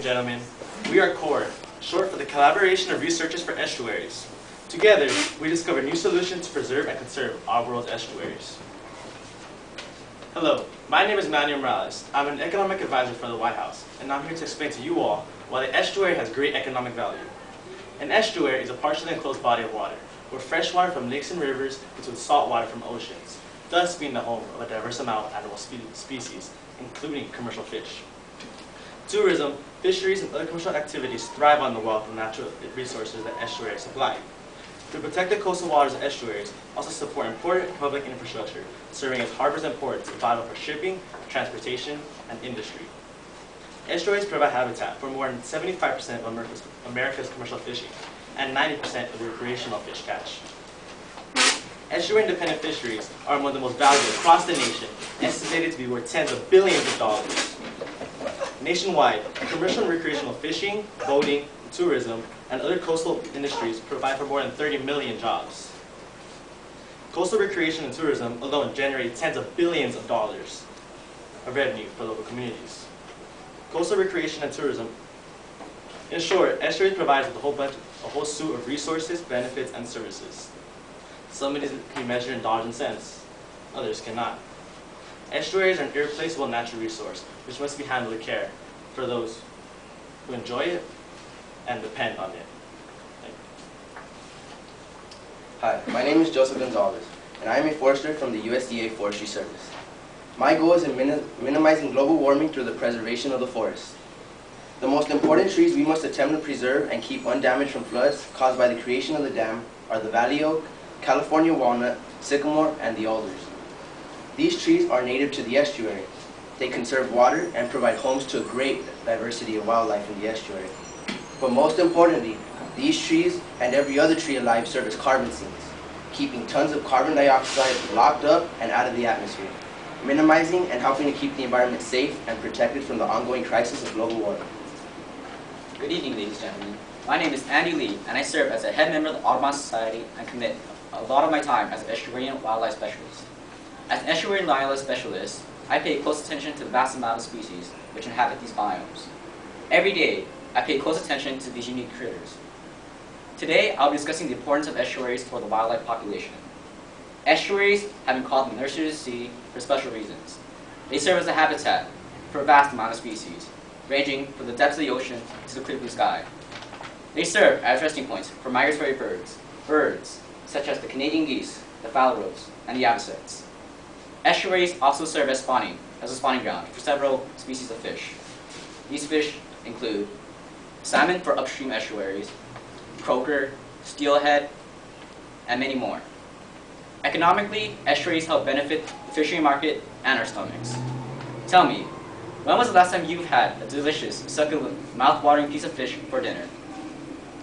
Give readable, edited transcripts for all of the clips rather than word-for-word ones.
gentlemen. We are CORE, short for the Collaboration of Researchers for Estuaries. Together, we discover new solutions to preserve and conserve our world's estuaries. Hello, my name is Manuel Morales. I'm an economic advisor for the White House, and I'm here to explain to you all why the estuary has great economic value. An estuary is a partially enclosed body of water, where fresh water from lakes and rivers includes salt water from oceans, thus being the home of a diverse amount of animal species, including commercial fish. Tourism, fisheries, and other commercial activities thrive on the wealth of natural resources that estuaries supply. To protect the coastal waters of estuaries also support important public infrastructure, serving as harbors and ports vital for shipping, transportation, and industry. Estuaries provide habitat for more than 75% of America's commercial fishing and 90% of the recreational fish catch. Estuary-independent fisheries are among the most valuable across the nation, estimated to be worth tens of billions of dollars. Nationwide, commercial and recreational fishing, boating, tourism, and other coastal industries provide for more than 30 million jobs. Coastal recreation and tourism alone generate tens of billions of dollars of revenue for local communities. Coastal recreation and tourism. In short, estuaries provide a whole suite of resources, benefits, and services. Some of these can be measured in dollars and cents, others cannot. Estuaries are an irreplaceable natural resource which must be handled with care for those who enjoy it and depend on it. Thank you. Hi, my name is Joseph Gonzalez, and I am a forester from the USDA Forestry Service. My goal is in minimizing global warming through the preservation of the forest. The most important trees we must attempt to preserve and keep undamaged from floods caused by the creation of the dam are the valley oak, California walnut, sycamore, and the alders. These trees are native to the estuary. They conserve water and provide homes to a great diversity of wildlife in the estuary. But most importantly, these trees and every other tree alive serve as carbon sinks, keeping tons of carbon dioxide locked up and out of the atmosphere, minimizing and helping to keep the environment safe and protected from the ongoing crisis of global warming. Good evening, ladies and gentlemen. My name is Andy Lee, and I serve as a head member of the Audubon Society and commit a lot of my time as an estuarine wildlife specialist. As an estuarine wildlife specialist, I pay close attention to the vast amount of species which inhabit these biomes. Every day, I pay close attention to these unique critters. Today, I'll be discussing the importance of estuaries for the wildlife population. Estuaries have been called the nursery of the sea for special reasons. They serve as a habitat for a vast amount of species, ranging from the depths of the ocean to the clear blue sky. They serve as resting points for migratory birds such as the Canadian geese, the phalaropes, and the avocets. Estuaries also serve as a spawning ground for several species of fish. These fish include salmon for upstream estuaries, croaker, steelhead, and many more. Economically, estuaries help benefit the fishery market and our stomachs. Tell me, when was the last time you've had a delicious, succulent, mouth-watering piece of fish for dinner?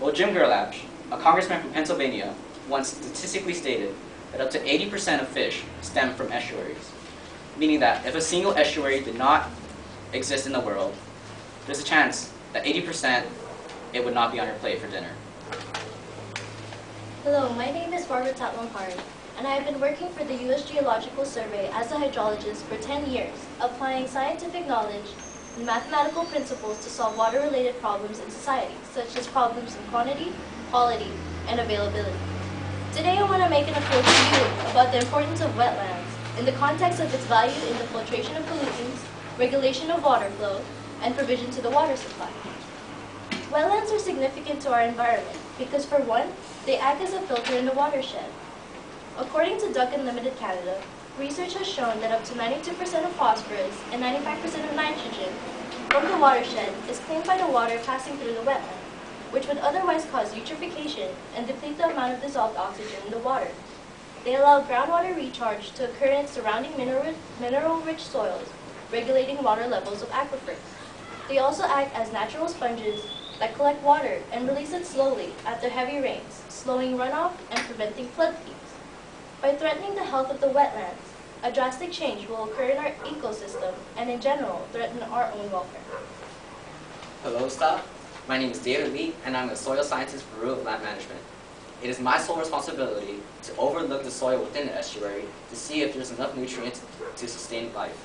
Well, Jim Gerlach, a congressman from Pennsylvania, once statistically stated that up to 80% of fish stem from estuaries, meaning that if a single estuary did not exist in the world, there's a chance that 80% it would not be on your plate for dinner. Hello, my name is Barbara Tatlong-Hari, and I have been working for the U.S. Geological Survey as a hydrologist for 10 years, applying scientific knowledge and mathematical principles to solve water-related problems in society, such as problems in quantity, quality, and availability. Today I want to make an approach to you about the importance of wetlands in the context of its value in the filtration of pollutants, regulation of water flow, and provision to the water supply. Wetlands are significant to our environment because, for one, they act as a filter in the watershed. According to Duck Unlimited Canada, research has shown that up to 92% of phosphorus and 95% of nitrogen from the watershed is claimed by the water passing through the wetland, which would otherwise cause eutrophication and deplete the amount of dissolved oxygen in the water. They allow groundwater recharge to occur in surrounding mineral-rich soils, regulating water levels of aquifers. They also act as natural sponges that collect water and release it slowly after heavy rains, slowing runoff and preventing flood peaks. By threatening the health of the wetlands, a drastic change will occur in our ecosystem and in general threaten our own welfare. Hello, staff. My name is David Lee, and I'm a soil scientist for Bureau of Land Management. It is my sole responsibility to overlook the soil within the estuary to see if there's enough nutrients to sustain life.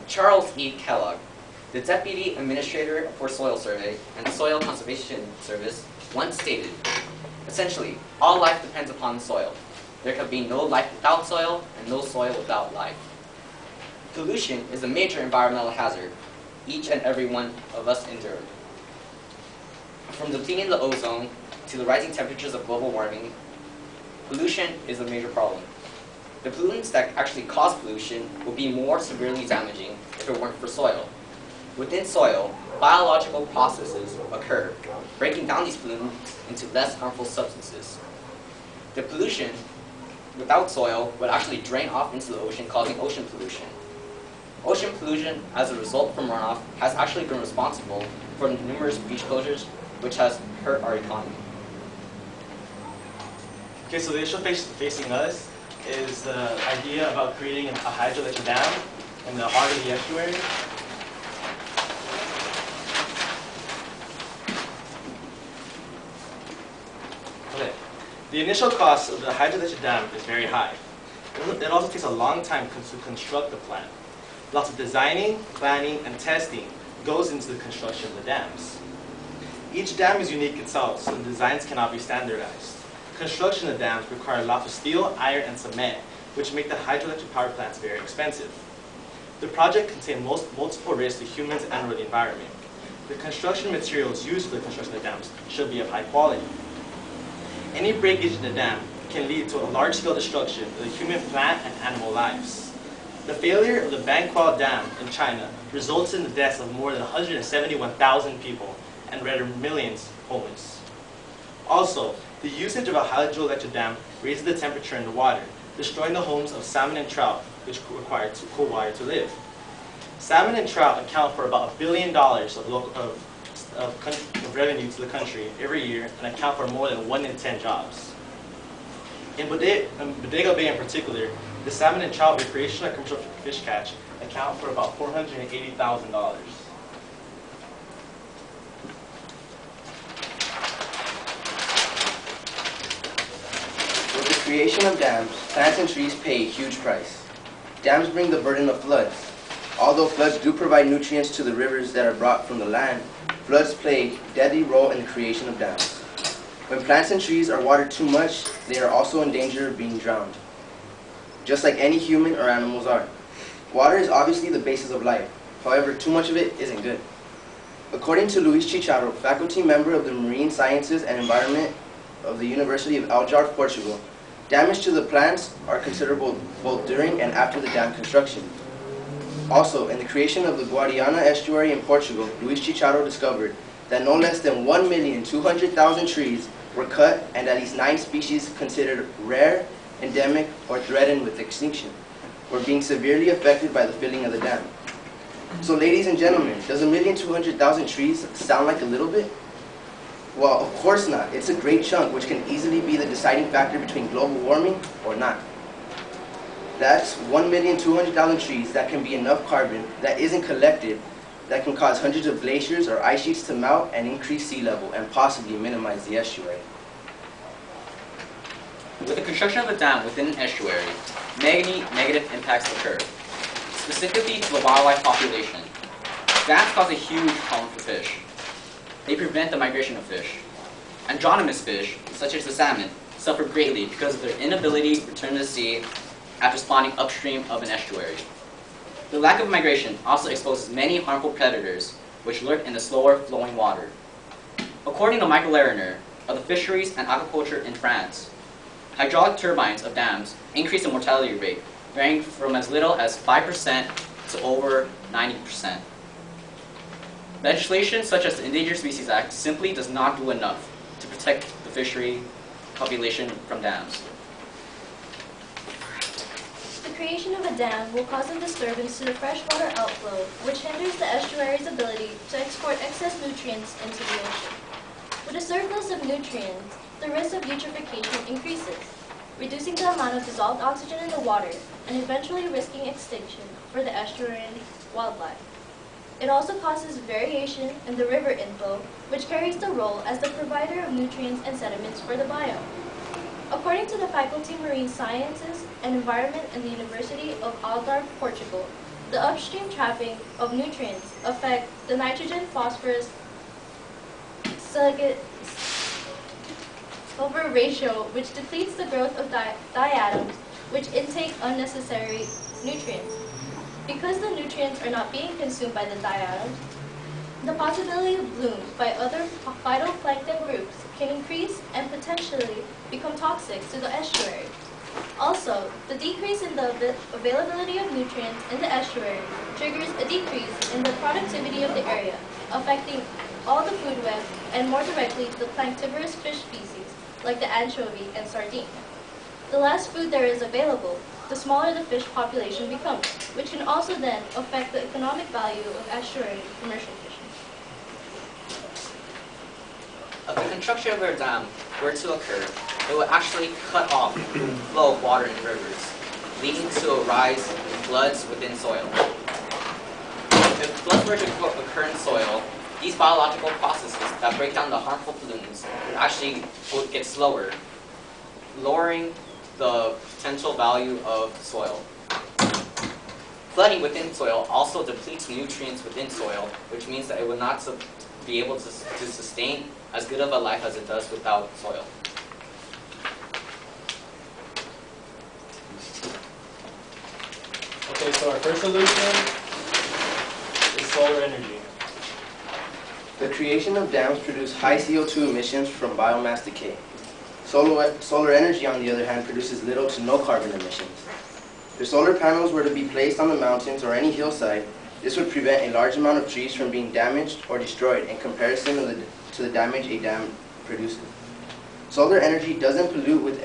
Charles E. Kellogg The Deputy Administrator for Soil Survey and Soil Conservation Service once stated, essentially, all life depends upon the soil. There can be no life without soil and no soil without life. Pollution is a major environmental hazard each and every one of us endure. From depleting the ozone to the rising temperatures of global warming, pollution is a major problem. The pollutants that actually cause pollution will be more severely damaging if it weren't for soil. Within soil, biological processes occur, breaking down these pollutants into less harmful substances. The pollution without soil would actually drain off into the ocean, causing ocean pollution. Ocean pollution, as a result from runoff, has actually been responsible for numerous beach closures, which has hurt our economy. Okay, so the issue facing us is the idea about creating a hydroelectric dam in the heart of the estuary. Okay. The initial cost of the hydroelectric dam is very high. It also takes a long time to construct the plant. Lots of designing, planning, and testing goes into the construction of the dams. Each dam is unique itself, so the designs cannot be standardized. Construction of dams require lots of steel, iron, and cement, which make the hydroelectric power plants very expensive. The project contains multiple risks to humans and or the environment. The construction materials used for the construction of dams should be of high quality. Any breakage in the dam can lead to a large-scale destruction of the human, plant, and animal lives. The failure of the Bangkwao Dam in China resulted in the deaths of more than 171,000 people and rendered millions homeless. Also, the usage of a hydroelectric dam raises the temperature in the water, destroying the homes of salmon and trout, which require cool water to live. Salmon and trout account for about $1 billion of revenue to the country every year and account for more than 1 in 10 jobs. In Bodega Bay in particular, the salmon and trout recreational and commercial fish catch account for about $480,000. With the creation of dams, plants and trees pay a huge price. Dams bring the burden of floods. Although floods do provide nutrients to the rivers that are brought from the land, floods play a deadly role in the creation of dams. When plants and trees are watered too much, they are also in danger of being drowned, just like any human or animals are. Water is obviously the basis of life. However, too much of it isn't good. According to Luis Chicharo, faculty member of the Marine Sciences and Environment of the University of Algarve, Portugal, damage to the plants are considerable both during and after the dam construction. Also, in the creation of the Guadiana estuary in Portugal, Luis Chicharo discovered that no less than 1,200,000 trees were cut and at least 9 species considered rare, endemic, or threatened with extinction were being severely affected by the filling of the dam. So ladies and gentlemen, does 1,200,000 trees sound like a little bit? Well, of course not. It's a great chunk which can easily be the deciding factor between global warming or not. That's 1,200,000 trees that can be enough carbon that isn't collected that can cause hundreds of glaciers or ice sheets to melt and increase sea level and possibly minimize the estuary. With the construction of a dam within an estuary, many negative impacts occur, specifically to the wildlife population. Dams cause a huge problem for fish. They prevent the migration of fish. Anadromous fish, such as the salmon, suffer greatly because of their inability to return to the sea after spawning upstream of an estuary. The lack of migration also exposes many harmful predators which lurk in the slower flowing water. According to Michael Lerner of the Fisheries and Aquaculture in France, hydraulic turbines of dams increase the mortality rate, varying from as little as 5% to over 90%. Legislation such as the Endangered Species Act simply does not do enough to protect the fishery population from dams. The creation of a dam will cause a disturbance to the freshwater outflow, which hinders the estuary's ability to export excess nutrients into the ocean. With a surplus of nutrients, the risk of eutrophication increases, reducing the amount of dissolved oxygen in the water and eventually risking extinction for the estuarine wildlife. It also causes variation in the river inflow, which carries the role as the provider of nutrients and sediments for the biome. According to the Faculty of Marine Sciences and Environment in the University of Algarve, Portugal, The upstream trapping of nutrients affect the nitrogen, phosphorus, sulfur ratio, which depletes the growth of diatoms, which intake unnecessary nutrients. Because the nutrients are not being consumed by the diatoms, the possibility of blooms by other phytoplankton groups can increase and potentially become toxic to the estuary. Also, the decrease in the availability of nutrients in the estuary triggers a decrease in the productivity of the area, affecting all the food web and more directly the planktivorous fish species like the anchovy and sardine. The less food there is available, the smaller the fish population becomes, which can also then affect the economic value of estuary commercial fishing. If the construction of a dam were to occur, it would actually cut off the flow of water in rivers, leading to a rise in floods within soil. If floods were to occur in soil, these biological processes that break down the harmful pollutants would get slower, lowering the potential value of the soil. Flooding within soil also depletes nutrients within soil, which means that it would not be able to sustain as good of a life as it does without soil. Okay, so our first solution is solar energy. The creation of dams produce high CO2 emissions from biomass decay. Solar energy, on the other hand, produces little to no carbon emissions. If solar panels were to be placed on the mountains or any hillside, this would prevent a large amount of trees from being damaged or destroyed in comparison to the damage a dam produces. Solar energy doesn't pollute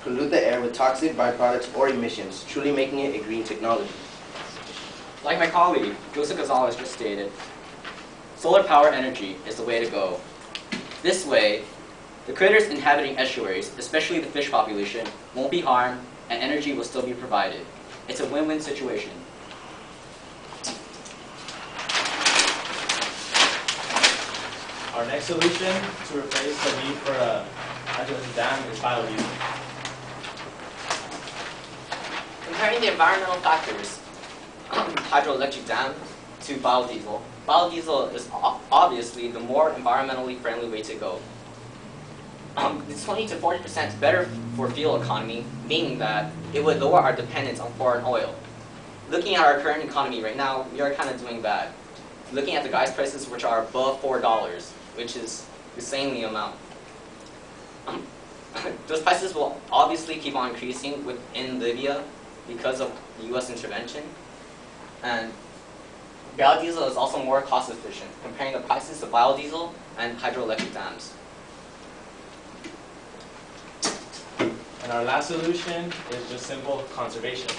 the air with toxic byproducts or emissions, truly making it a green technology. Like my colleague, Joseph Gonzalez just stated, solar power energy is the way to go. This way, the critters inhabiting estuaries, especially the fish population, won't be harmed and energy will still be provided. It's a win-win situation. Our next solution to replace the need for a hydroelectric dam is biodiesel. Comparing the environmental factors, hydroelectric dam to biodiesel, biodiesel is obviously the more environmentally friendly way to go. It's 20 to 40% better for fuel economy, meaning that it would lower our dependence on foreign oil. Looking at our current economy right now, we are kind of doing bad. Looking at the gas prices, which are above $4, which is insanely amount. Those prices will obviously keep on increasing within Libya because of the U.S. intervention. And biodiesel is also more cost efficient, comparing the prices of biodiesel and hydroelectric dams. And our last solution is just simple conservation.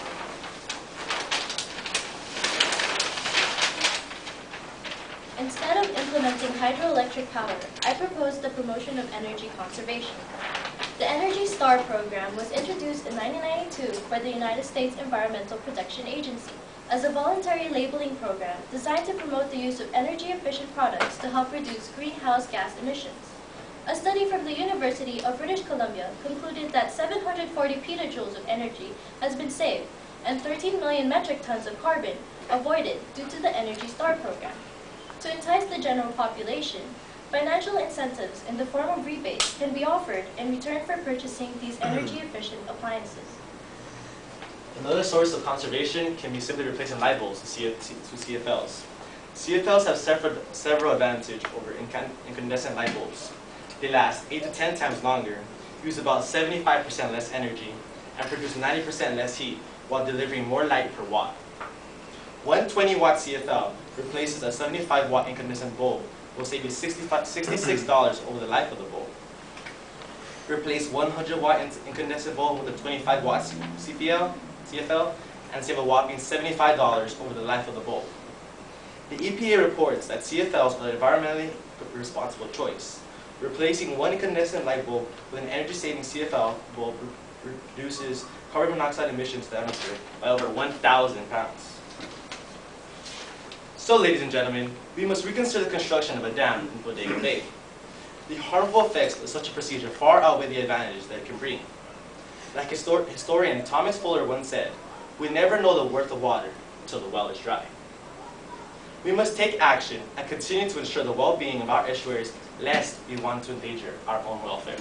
Instead of implementing hydroelectric power, I propose the promotion of energy conservation. The Energy Star program was introduced in 1992 by the United States Environmental Protection Agency as a voluntary labeling program designed to promote the use of energy-efficient products to help reduce greenhouse gas emissions. A study from the University of British Columbia concluded that 740 petajoules of energy has been saved and 13 million metric tons of carbon avoided due to the Energy Star program. To entice the general population, financial incentives in the form of rebates can be offered in return for purchasing these energy-efficient appliances. Another source of conservation can be simply replacing light bulbs to CFLs. CFLs have several advantages over incandescent light bulbs. They last 8 to 10 times longer, use about 75% less energy, and produce 90% less heat while delivering more light per watt. One 20-watt CFL replaces a 75-watt incandescent bulb will save you $66 over the life of the bulb. Replace 100-watt incandescent bulb with a 25-watt CFL and save a whopping $75 over the life of the bulb. The EPA reports that CFLs are an environmentally responsible choice. Replacing one incandescent light bulb with an energy-saving CFL bulb reduces carbon monoxide emissions to the atmosphere by over 1,000 pounds. So, ladies and gentlemen, we must reconsider the construction of a dam in Bodega Bay. The harmful effects of such a procedure far outweigh the advantages that it can bring. Like historian Thomas Fuller once said, "We never know the worth of water until the well is dry. We must take action and continue to ensure the well-being of our estuaries lest we want to endanger our own welfare.